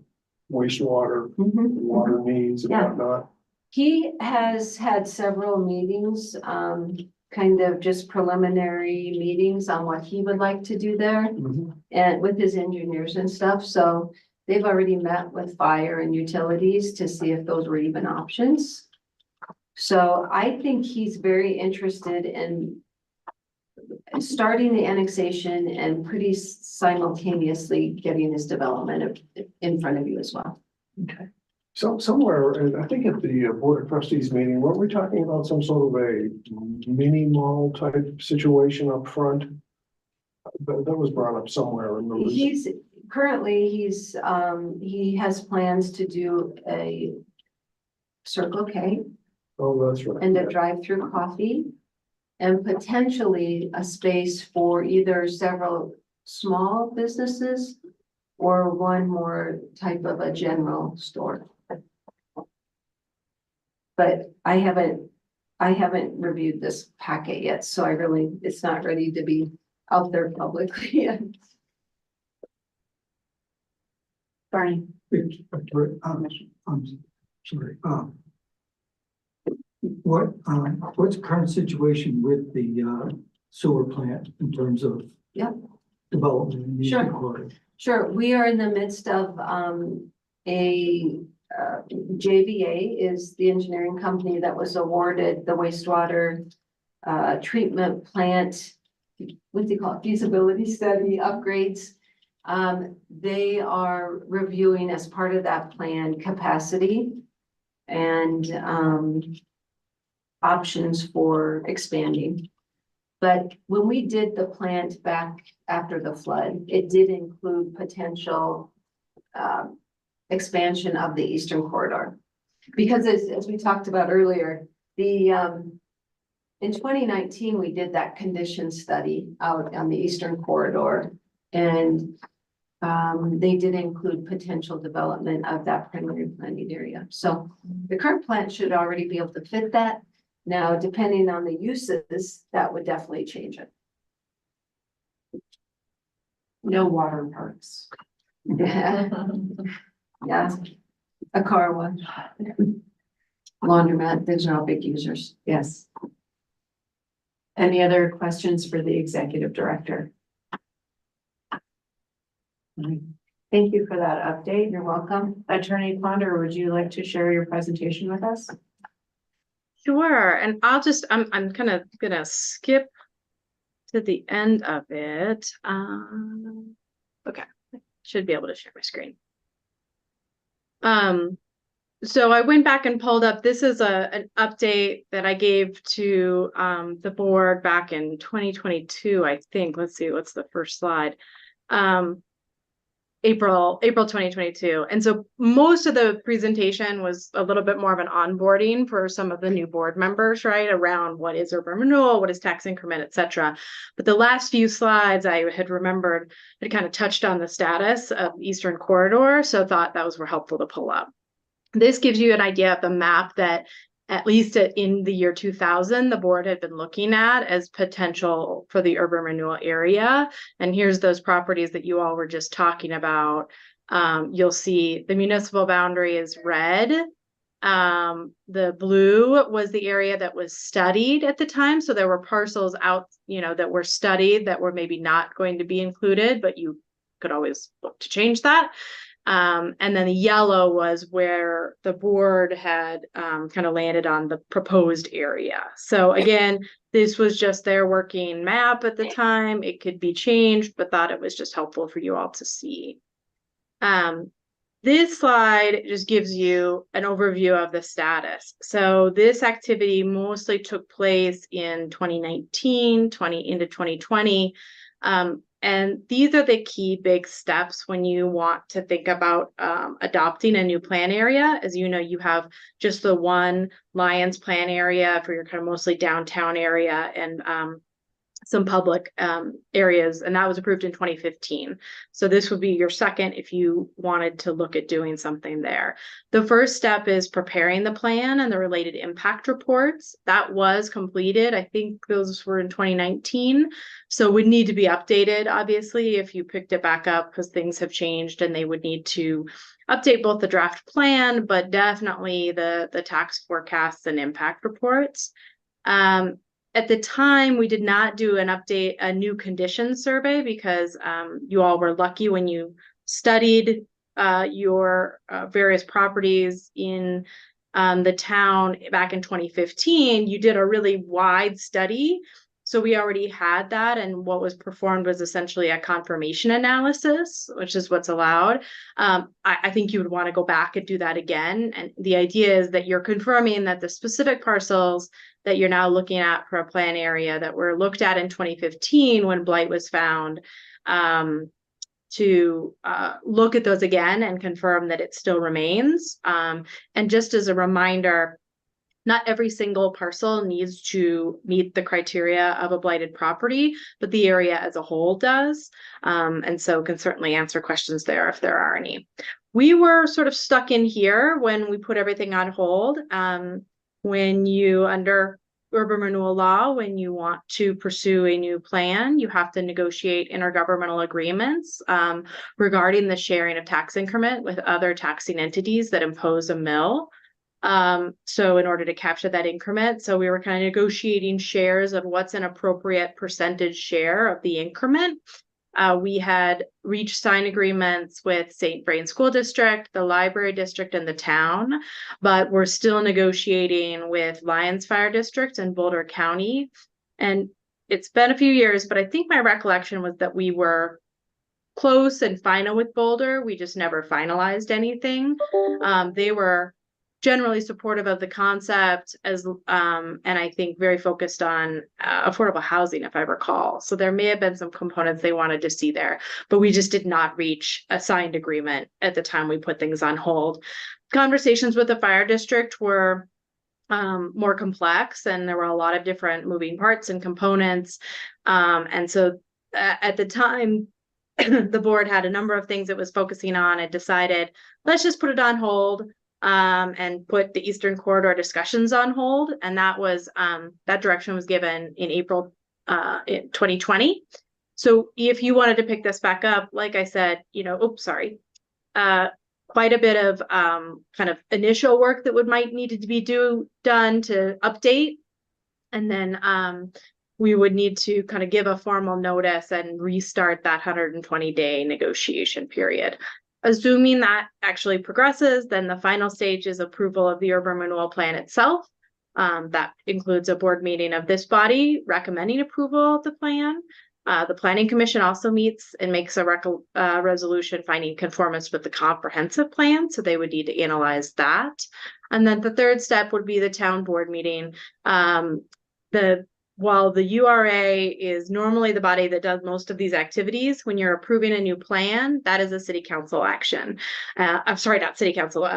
wastewater, Mhm. water needs and Yeah. whatnot. He has had several meetings, kind of just preliminary meetings on what he would like to do there. And with his engineers and stuff, so they've already met with fire and utilities to see if those were even options. So I think he's very interested in starting the annexation and pretty simultaneously getting his development in front of you as well. Okay. So somewhere, and I think at the Board of Trustees meeting, weren't we talking about some sort of a mini mall type situation up front? That was brought up somewhere in the. He's he has plans to do a Circle K Oh, that's right. and a drive-through coffee. And potentially a space for either several small businesses or one more type of a general store. But I haven't reviewed this packet yet, so it's not ready to be out there publicly yet. Barney. I'm sorry, what's the current situation with the sewer plant in terms of? Yep. Development in the Sure. Eastern Corridor? Sure, we are in the midst of JVA is the engineering company that was awarded the wastewater treatment plant, what do you call it, feasibility study upgrades. They are reviewing as part of that plan capacity and options for expanding. But when we did the plant back after the flood, it did include potential expansion of the Eastern Corridor. Because as we talked about earlier, in 2019, we did that condition study out on the Eastern Corridor. And they did include potential development of that primary planning area. So the current plant should already be able to fit that. Now, depending on the uses, that would definitely change it. No water parks. Yeah. Yeah, a car wash. Laundromat, those are all big users. Yes. Any other questions for the executive director? Thank you for that update. You're welcome. Attorney Ponder, would you like to share your presentation with us? Sure, and I'm kind of gonna skip to the end of it. Okay, should be able to share my screen. So I went back and pulled up, this is an update that I gave to the board back in 2022, I think. Let's see, what's the first slide? April 2022. And so most of the presentation was a little bit more of an onboarding for some of the new board members, right? Around what is urban renewal, what is tax increment, et cetera. But the last few slides I had remembered had kind of touched on the status of Eastern Corridor. So thought those were helpful to pull up. This gives you an idea of the map that at least in the year 2000, the board had been looking at as potential for the urban renewal area. And here's those properties that you all were just talking about. You'll see the municipal boundary is red. The blue was the area that was studied at the time. So there were parcels out, that were studied that were maybe not going to be included, but you could always look to change that. And then the yellow was where the board had kind of landed on the proposed area. So again, this was just their working map at the time. It could be changed, but thought it was just helpful for you all to see. This slide just gives you an overview of the status. So this activity mostly took place in 2019, into 2020. And these are the key big steps when you want to think about adopting a new plan area. As you know, you have just the one Lyons plan area for your kind of mostly downtown area and some public areas, and that was approved in 2015. So this would be your second if you wanted to look at doing something there. The first step is preparing the plan and the related impact reports. That was completed. I think those were in 2019. So would need to be updated, obviously, if you picked it back up because things have changed and they would need to update both the draft plan, but definitely the tax forecasts and impact reports. At the time, we did not do a new condition survey because you all were lucky when you studied your various properties in the town back in 2015. You did a really wide study. So we already had that, and what was performed was essentially a confirmation analysis, which is what's allowed. I think you would want to go back and do that again. And the idea is that you're confirming that the specific parcels that you're now looking at for a plan area that were looked at in 2015 when blight was found, to look at those again and confirm that it still remains. And just as a reminder, not every single parcel needs to meet the criteria of a blighted property, but the area as a whole does. And so can certainly answer questions there if there are any. We were sort of stuck in here when we put everything on hold. When you, under urban renewal law, when you want to pursue a new plan, you have to negotiate intergovernmental agreements regarding the sharing of tax increment with other taxing entities that impose a mill. So in order to capture that increment, so we were kind of negotiating shares of what's an appropriate percentage share of the increment. We had reached signed agreements with St. Vrain School District, the Library District, and the town, but we're still negotiating with Lyons Fire District and Boulder County. And it's been a few years, but I think my recollection was that we were close and final with Boulder. We just never finalized anything. They were generally supportive of the concept as and I think very focused on affordable housing, if I recall. So there may have been some components they wanted to see there, but we just did not reach a signed agreement at the time we put things on hold. Conversations with the fire district were more complex, and there were a lot of different moving parts and components. And so at the time, the board had a number of things it was focusing on and decided, let's just put it on hold. And put the Eastern Corridor discussions on hold. And that was that direction was given in April in 2020. So if you wanted to pick this back up, like I said, quite a bit of kind of initial work that might need to be done to update. And then we would need to kind of give a formal notice and restart that 120-day negotiation period. Assuming that actually progresses, then the final stage is approval of the urban renewal plan itself. That includes a board meeting of this body recommending approval of the plan. The planning commission also meets and makes a resolution finding conformance with the comprehensive plan, so they would need to analyze that. And then the third step would be the town board meeting. While the URA is normally the body that does most of these activities, when you're approving a new plan, that is a city council action. I'm sorry, not city council,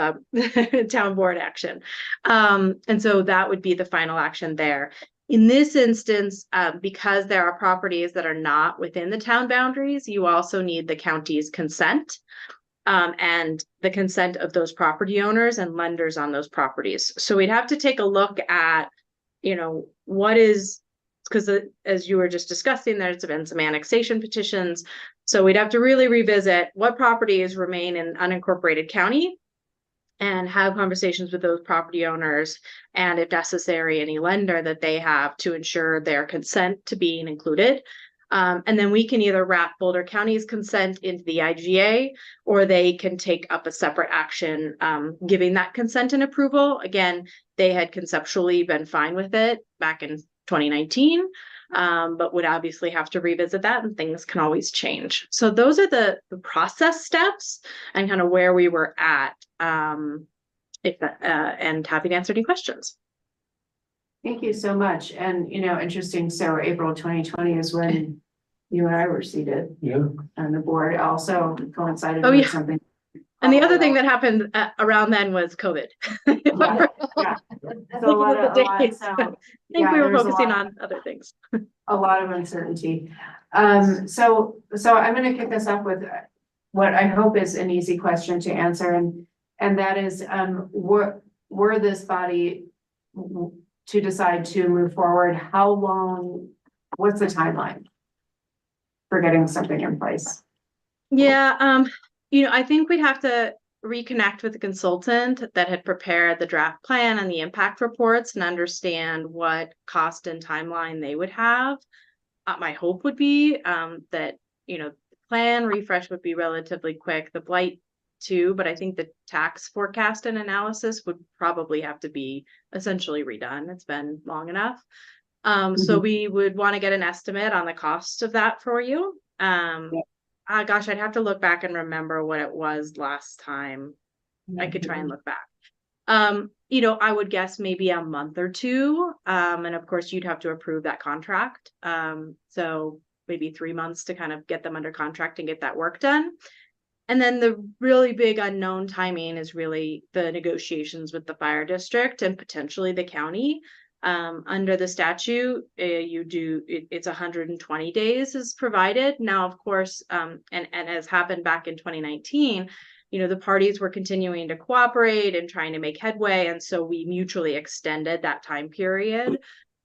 town board action. And so that would be the final action there. In this instance, because there are properties that are not within the town boundaries, you also need the county's consent. And the consent of those property owners and lenders on those properties. So we'd have to take a look at, what is, because as you were just discussing, there's been some annexation petitions. So we'd have to really revisit what properties remain in unincorporated county and have conversations with those property owners, and if necessary, any lender that they have to ensure their consent to being included. And then we can either wrap Boulder County's consent into the IGA, or they can take up a separate action, giving that consent and approval. Again, they had conceptually been fine with it back in 2019, but would obviously have to revisit that, and things can always change. So those are the process steps and kind of where we were at, and happy to answer any questions. Thank you so much. And, interesting. So April 2020 is when you and I were seated. Yeah. And the board also coincided Oh, with yeah. something. And the other thing that happened around then was COVID. Yeah. So I think we were focusing on other things. A lot of uncertainty. So I'm going to kick this off with what I hope is an easy question to answer. And that is, were this body to decide to move forward, how long, what's the timeline for getting something in place? Yeah, I think we'd have to reconnect with the consultant that had prepared the draft plan and the impact reports and understand what cost and timeline they would have. My hope would be that, the plan refresh would be relatively quick, the blight too, but I think the tax forecast and analysis would probably have to be essentially redone. It's been long enough. So we would want to get an estimate on the cost of that for you. Gosh, I'd have to look back and remember what it was last time. I could try and look back. I would guess maybe a month or two. And of course you'd have to approve that contract. So maybe 3 months to kind of get them under contract and get that work done. And then the really big unknown timing is really the negotiations with the fire district and potentially the county. Under the statute, it's 120 days is provided. Now, of course, and as happened back in 2019, the parties were continuing to cooperate and trying to make headway. And so we mutually extended that time period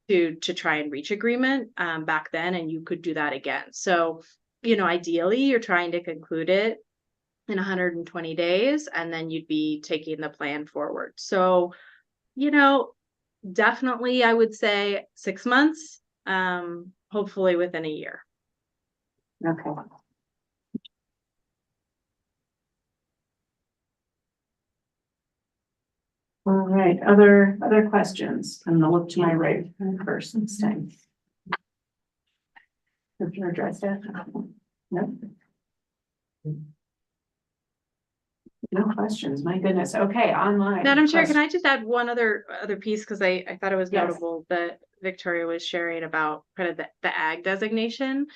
to try and reach agreement back then, and you could do that again. So, ideally, you're trying to conclude it in 120 days, and then you'd be taking the plan forward. So, definitely, I would say 6 months, hopefully within a year. Okay. All right, other questions? I'm gonna look to my right first this time. Have you addressed that? No. No questions, my goodness. Okay, online. Madam Chair, can I just add one other piece? Because I thought it was Yes. notable that Victoria was sharing about kind of the ag designation.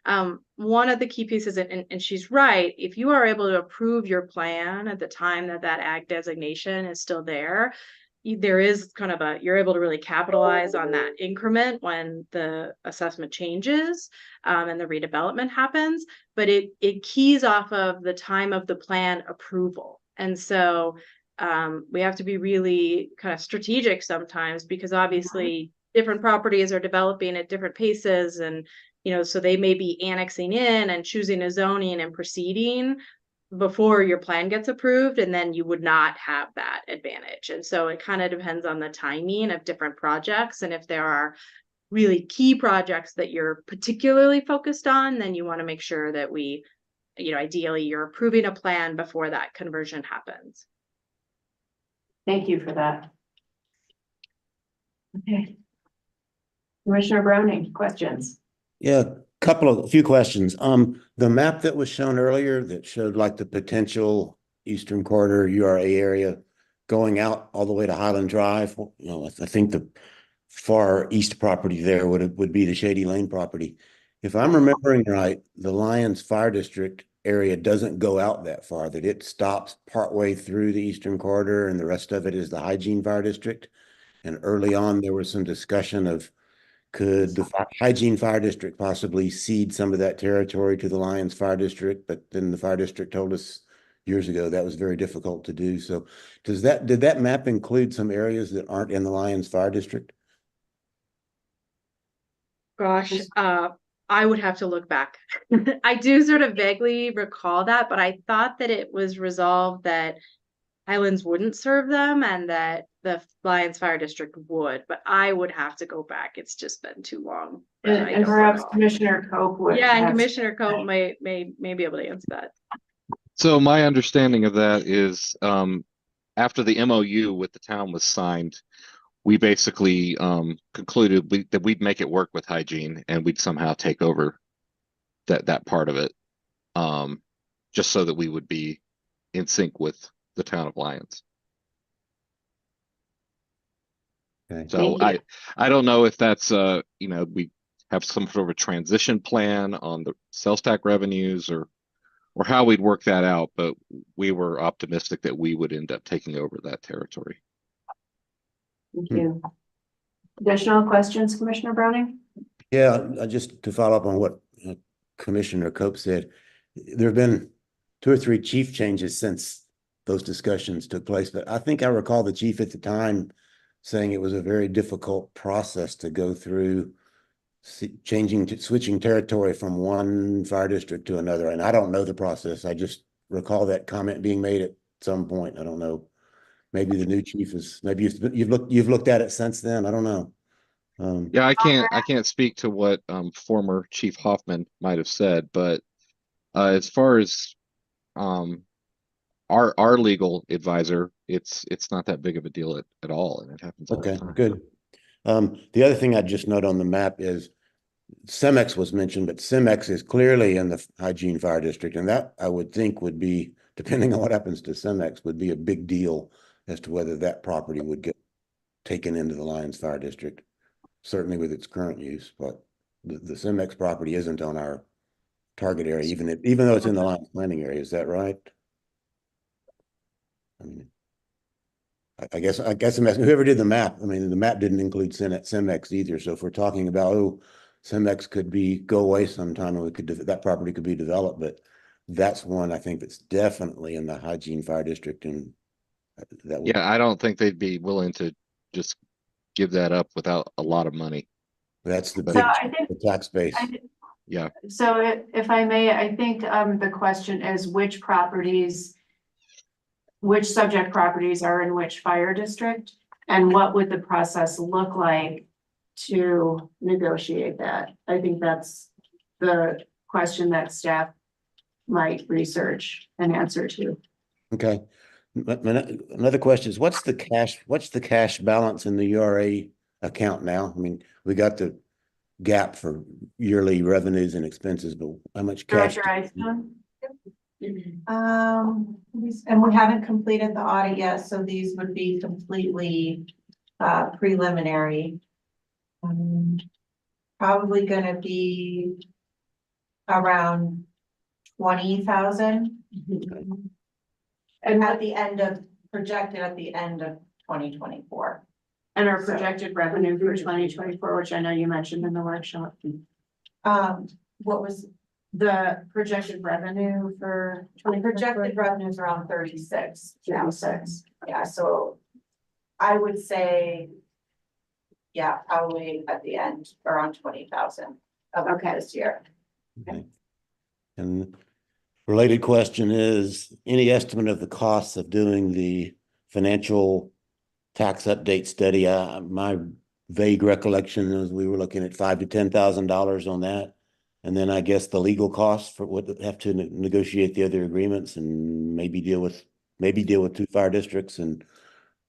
One of the key pieces, and she's right, if you are able to approve your plan at the time that ag designation is still there, there is kind of you're able to really capitalize on that increment when the assessment changes and the redevelopment happens, but it keys off of the time of the plan approval. And so we have to be really kind of strategic sometimes, because obviously different properties are developing at different paces, and so they may be annexing in and choosing a zoning and proceeding before your plan gets approved, and then you would not have that advantage. And so it kind of depends on the timing of different projects. And if there are really key projects that you're particularly focused on, then you want to make sure that ideally you're approving a plan before that conversion happens. Thank you for that. Okay. Commissioner Browning, questions? Yeah, A few questions. The map that was shown earlier that showed like the potential Eastern Quarter URA area going out all the way to Highland Drive, I think the far east property there would be the Shady Lane property. If I'm remembering right, the Lyons Fire District area doesn't go out that far, that it stops partway through the Eastern Quarter and the rest of it is the Hygiene Fire District. And early on, there was some discussion of could the Hygiene Fire District possibly cede some of that territory to the Lyons Fire District? But then the fire district told us years ago that was very difficult to do. So did that map include some areas that aren't in the Lyons Fire District? Gosh, I would have to look back. I do sort of vaguely recall that, but I thought that it was resolved that Highlands wouldn't serve them and that the Lyons Fire District would, but I would have to go back. It's just been too long. But I And don't perhaps recall. Commissioner Cope would. Yeah, and have- Commissioner Cope may be able to answer that. So my understanding of that is, after the MOU with the town was signed, we basically concluded that we'd make it work with hygiene and we'd somehow take over that part of it, just so that we would be in sync with the town of Lyons. Okay. So I don't know if that's we have some sort of a transition plan on the sales tax revenues or how we'd work that out, but we were optimistic that we would end up taking over that territory. Thank you. Additional questions, Commissioner Browning? Yeah, just to follow up on what Commissioner Cope said, there have been 2 or 3 chief changes since those discussions took place, but I think I recall the chief at the time saying it was a very difficult process to go through switching territory from one fire district to another. And I don't know the process. I just recall that comment being made at some point. I don't know. Maybe the new chief maybe you've looked at it since then. I don't know. Yeah, I can't speak to what former Chief Hoffman might have said, but as far as our legal advisor, it's not that big of a deal at all, and it happens all the Okay, time. good. The other thing I'd just note on the map is Cemex was mentioned, but Cemex is clearly in the Hygiene Fire District, and that I would think would be, depending on what happens to Cemex, would be a big deal as to whether that property would get taken into the Lyons Fire District, certainly with its current use. But the Cemex property isn't on our target area, even though it's in the Lyons planning area. Is that right? I mean, I guess I'm asking whoever did the map. I mean, the map didn't include Cemex either. So if we're talking about, Cemex could go away sometime and that property could be developed, but that's one I think that's definitely in the Hygiene Fire District, and that would. Yeah, I don't think they'd be willing to just give that up without a lot of money. That's the So big I think- the tax base. Yeah. So if I may, I think the question is which subject properties are in which fire district? And what would the process look like to negotiate that? I think that's the question that staff might research and answer to. Okay. Another question is what's the cash balance in the URA account now? I mean, we got the gap for yearly revenues and expenses, but how much cash? Director Eisner? And we haven't completed the audit yet, so these would be completely preliminary. Probably gonna be around 20,000. And projected at the end of 2024. And our projected revenue for 2024, which I know you mentioned in the workshop. What was The projected revenue for projected revenues around 36,000? Yeah, so I would say, yeah, probably at the end around 20,000 of this year. Okay. And related question is, any estimate of the costs of doing the financial tax update study? My vague recollection is we were looking at $5,000 to $10,000 on that. And then I guess the legal costs for what have to negotiate the other agreements and maybe deal with 2 fire districts. And,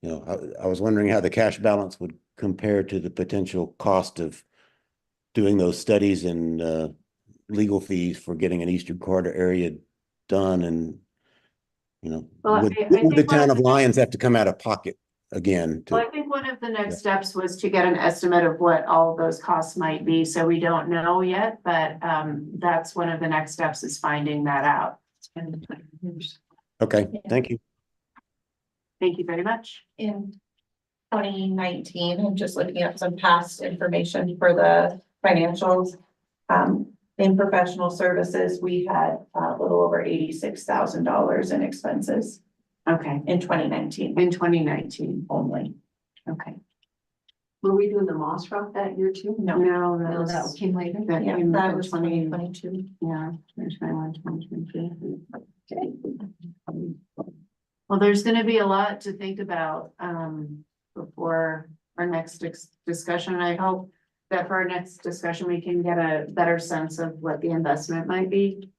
I was wondering how the cash balance would compare to the potential cost of doing those studies and legal fees for getting an Eastern Corridor area done and, you know, Well, would, I would the think one town of of the- Lyons have to come out of pocket again Well, I to, think one of the next Yeah. steps was to get an estimate of what all of those costs might be, so we don't know yet, but that's one of the next steps is finding that out. okay, thank you. Thank you very much. In 2019, I'm just looking at some past information for the financials. In professional services, we had a little over $86,000 in expenses Okay, in 2019 in 2019, only. okay. Were we doing the Moss route that year too? No, that No, that was, came later. that Yeah, came that in was 2022. yeah, 2021, 2022. Well, there's gonna be a lot to think about, before our next discussion. I hope that for our next discussion, we can get a better sense of what the investment might be.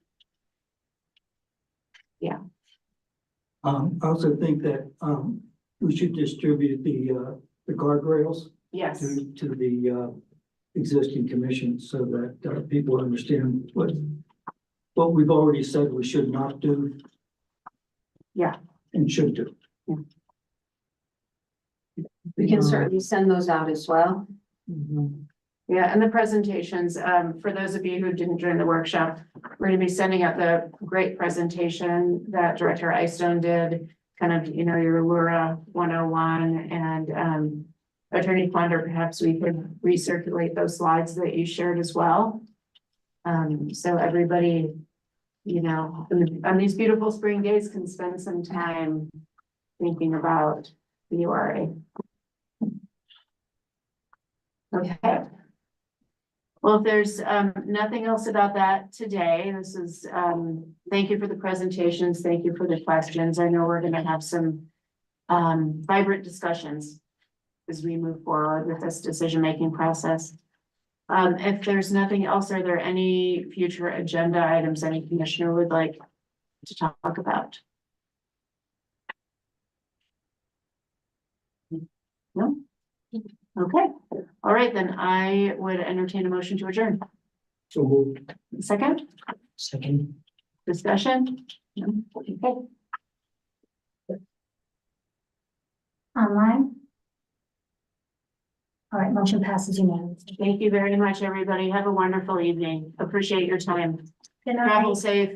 I also think that, we should distribute the guardrails Yes, to the, existing commission so that, people understand what we've already said we should not do. Yeah. And should do. We can certainly send those out as well. yeah, and the presentations, for those of you who didn't join the workshop, we're gonna be sending out the great presentation that Director Eystone did, kind of, you know, your Lura 101, and Attorney Ponder, perhaps we could recirculate those slides that you shared as well. So everybody, you know, on these beautiful spring days can spend some time thinking about the URA. Okay. Well, if there's nothing else about that today, this is, thank you for the presentations. Thank you for the questions. I know we're gonna have some vibrant discussions as we move forward with this decision-making process. If there's nothing else, are there any future agenda items any commissioner would like to talk about? No? Okay, all right, then I would entertain a motion to adjourn. So moved. Second, Second. discussion? No? Okay. Online? All right, motion passes unanimously. Thank you very much, everybody. Have a wonderful evening. Appreciate your time. Good Travel night. safe.